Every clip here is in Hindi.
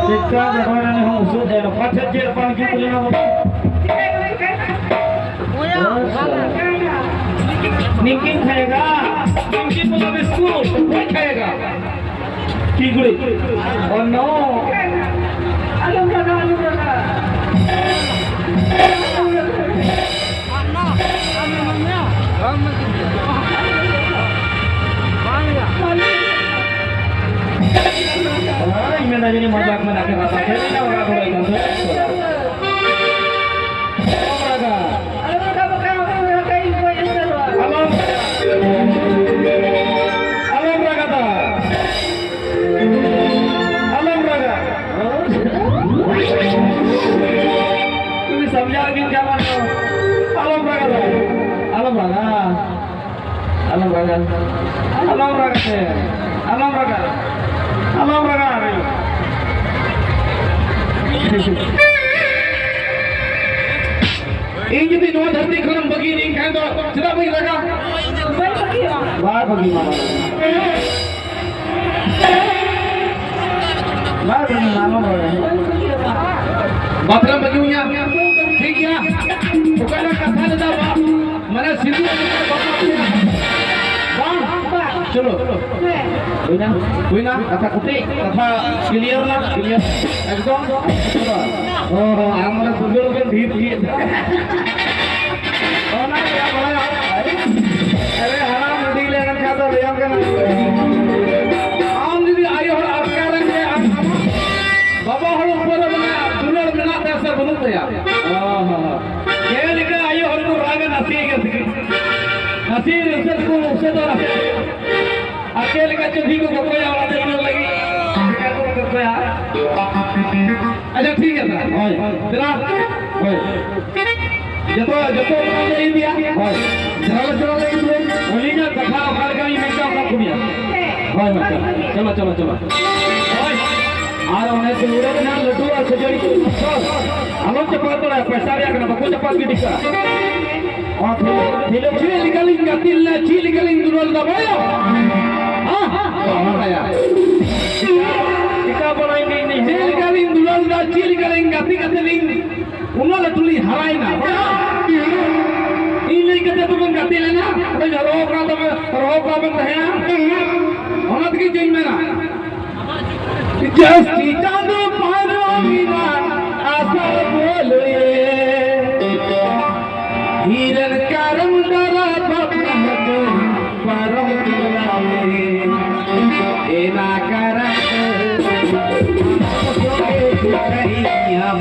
Jika berwarna husuk dan pacat je depan kita lima. Niking खाएगा, niking मतलब स्कूल, कोई खाएगा. Kiguri. Oh no. Alam raga. Ini tadi ni mazak mana ke rasa? Jadi nak orang boleh kan? Alam raga ta. Alam raga. Ini sambil lagi jalan. Alam raga ta. Alam raga. Alam raga. Alam raga se. Alam raga. Alam raga. Ini jadi dua धरती खरम begini kan tu sudah bagi raga. Baik bagi mama. Baik bagi mama. Bateram bagi punya. ठीक है. Bukanlah kata ada apa. Mana situ चलो कोई ना कथा कुटी कथा क्लियर ना क्लियर एकदम हमारा गुगल के भीड़ भीड़ ना क्या बोला अरे हराम नदी ले रखा तो ले आके ना आम दीदी आयो हो आपका रंग है बाबा हो ऊपर बना दुलर बना ऐसा बनता यार ये लिखा आयो हो राग नसी के नसी उससे तो अकेले का चुभी को कोई आवाज देने लगी अच्छा ठीक है सर जरा जतो नहीं दिया जरा लगी तो बोली ना कथा हमारे का ये मिलता है कुड़िया चलो आर होने से उड़े ना लड्डू और खजूरी हम लोग चपात तो पैसा रिया करना बको चपात की टिक्का और चील गलिंग तिल्ला चील गलिंग दुरल दबाया kita boleh ini cil galing duluan dah cil galing gati ling uno la tuli haraina ini kata tu pun gati lena ada roh ka ben hai onat ki jin mena jasti chando paromina asa bole hiran karam dara bapmat param dilame ena karat kayam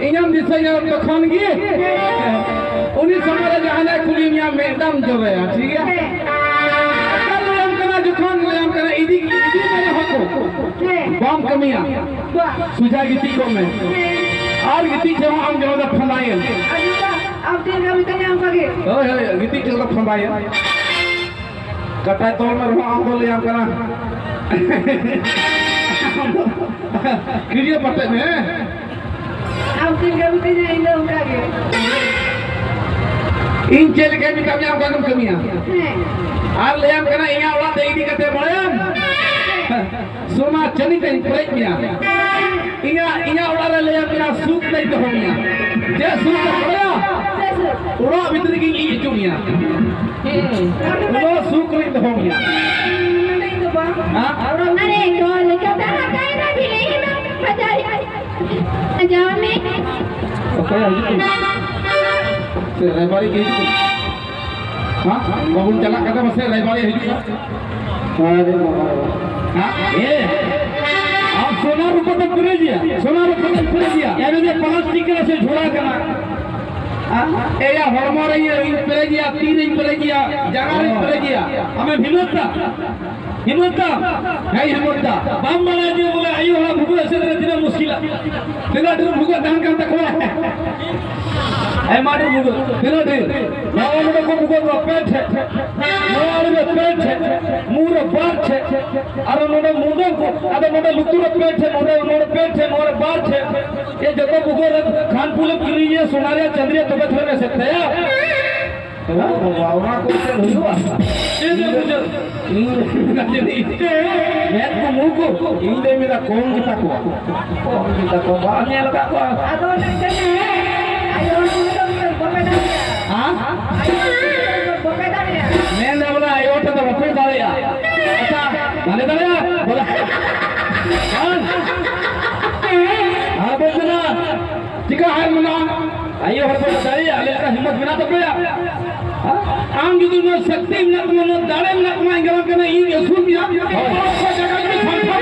इनाम दिसanya तखन गे उनी समय जहां कुली मिया मैडम जोरे ठीक है कल हम कना जखन हम कना इदी में हको बम कमिया सुजा गीती को में और गीती जो हम जो फंदायन अब दिन का भी तने हम कागे ओए गीती जो फंदायन कटाई तोल में रहा हम बोले हम कना वीडियो पटे में अब दिन का भी तने इन लोग कागे इन चल के भी कमिया हम कमिया आर ले हम कना इया वाला दे दी कते बळम सोना चनी कहीं प्लेट मिया इया वाला ले हम कना सूप नहीं तो होमिया जे सूप पड़या उड़ा भीतर की ई चुमिया उड़ा सूप नहीं तो होमिया हां अरे कौन कहता है ना भी नहीं ना बजाई जाओ में ओके से रेबारी की हां बहुन चला कदा बसे रेबारी हिजू अरे हां ए आप सोना रुपया तक करे दिया सोना रुपया तक करे दिया यानी ये प्लास्टिक के से झोला करना ए या हरमो रही है इन पे दिया 3 इंच पे दिया जगह इन पे दिया हमें हिम्मत है हिम्मत बाम बना जो बोले आयो वाला भूगो ऐसे तरह दिन मुश्किल तेरा दिन भूगो दान करता कोला ए मारू भूगो तेरा दिन बावन को भूगो को पेट है मोर में पेट है मुर बात है अरे मोर मुंडो को अरे मोर लुतुर पेट है मोर पेट है मोर बात है ये जतो भूगो खानपुर गिरी ये सोनारिया चंद्रिया तबे थोड़े से थे वावना को से हुआ ये मुझे मैं को मुको इंदे मेरा कौन की तक बाने लगा को अदो नहीं चले आयो तो बकेदा हां बकेदा मैं ने बोला आयो तो बकेदा या अच्छा माने दाया बोला हां हां बोलना ठीक है मना आयो हर को दाया ले का हिम्मत बिना तो गया आम जुदु न शक्ति मिलत मन दाड़े मिलत मा इंगला कने ई असुर मिया को जगह में संथा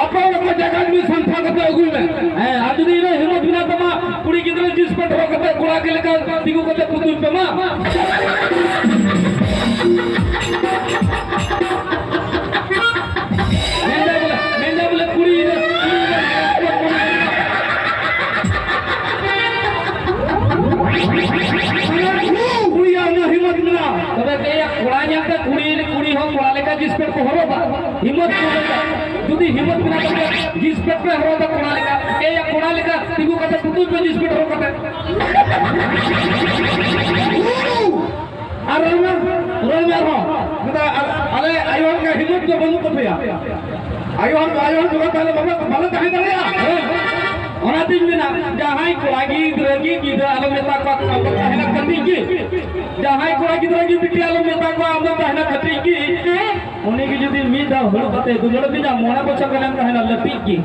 अपन को जगह में संथा करते अगुल में है आज दी रे हिम्मत बिना तमा कुड़ी गिदरे जिस पर ठो करते कुड़ा के लेकर दिगु करते कुतुल पे मा मेंदा बोले कुड़ी जिस पे हरोगा हिम्मत जुदी हिम्मत बिना जिस पे हरोगा कोणा लेका ए या कोणा लेका तिगु कते कुतुब पे जिस पे हरो कते अरे रोल में हो अरे आयोन का हिम्मत जो बनू तो भैया आयोन जो पहले भले कहीं दरिया ओना दिन में ना जहां कोलागी द्रगी गिदरा आलो मेता को कहना कती की जहां कोलागी द्रगी बिटी आलो मेता को आम कहना कती की उन्हीं की जुदी मीदा होलो कते दुलड़ बिना मोना बच्चा कहना कहना लपी की